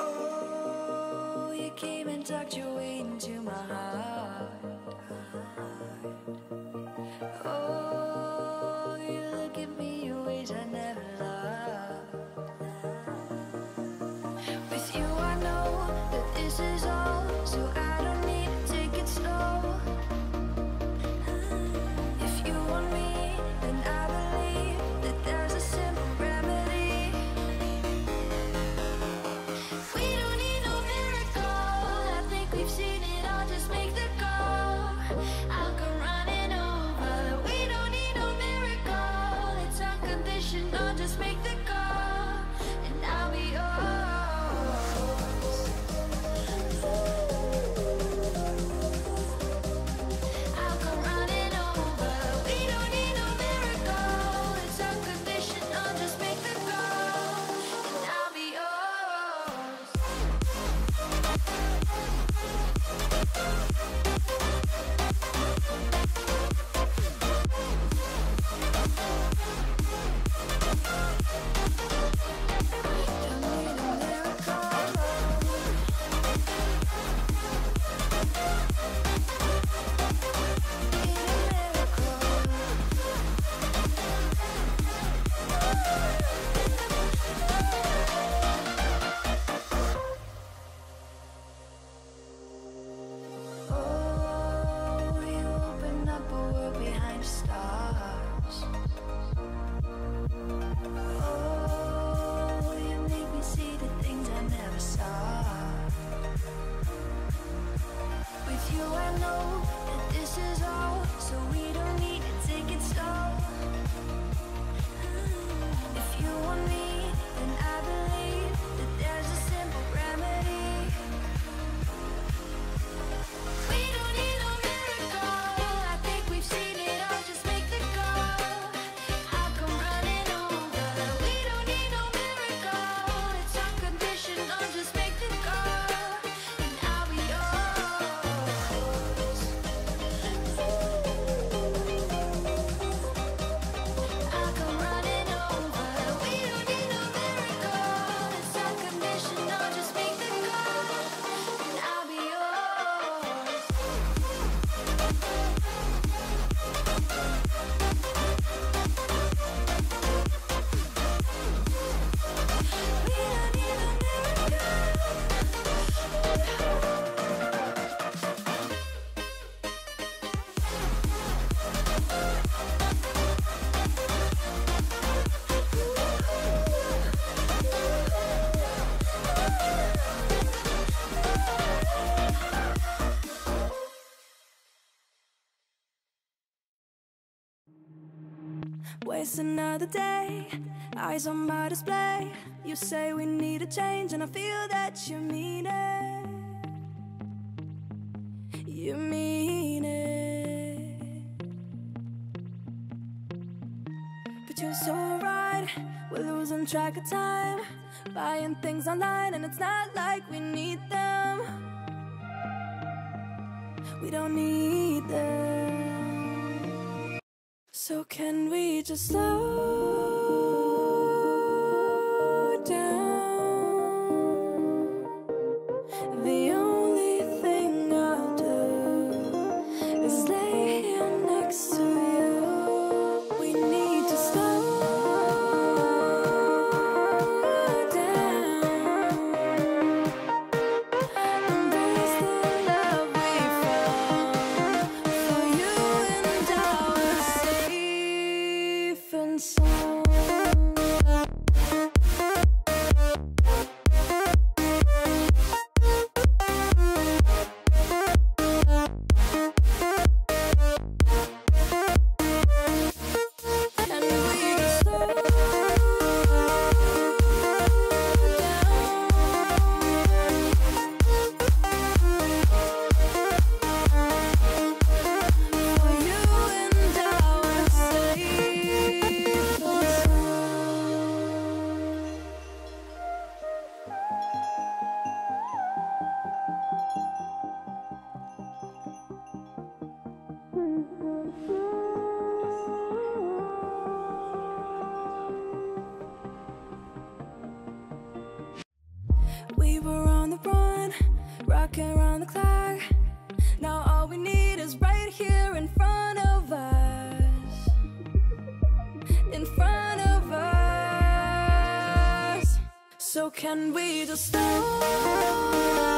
Oh, you came and tucked your way into my heart. Oh, you look at me in ways I never loved. With you I know that this is all, so I don't need to take it slow. If you want me, then I believe that there's a simple remedy. We don't need no miracle, I think we've seen it all, just make the call. I'll come running over. We don't need no miracle, it's unconditional, just make the call, and I'll be yours. I'll come running over. We don't need no miracle, it's unconditional, just make the call, and I'll be yours. Don't need a miracle. Oh, you open up a world behind stars. Oh, you make me see the things I never saw. With you I know that this is all, so we don't need to take it slow. If you want me, then I believe that there's a simple remedy. We don't need no miracle, I think we've seen it all, just make the call. I'll come running over. We don't need no miracle, it's unconditional, just make the call, and I'll be yours. I'll come running over. We don't need no miracle, it's unconditional, just make the call, and I'll be yours. We don't need no Waste another day, eyes on my display. You say we need a change, and I feel that you mean it. You mean it. But you're so right, we're losing track of time, buying things online, and it's not like we need them. We don't need them. So can we just slow down? The only thing I'll do is lay here next to you. We need to slow down. Embrace the love we found. For you and I were safe and sound. working around the clock. Now all we need is right here in front of us. In front of us. So can we just stop?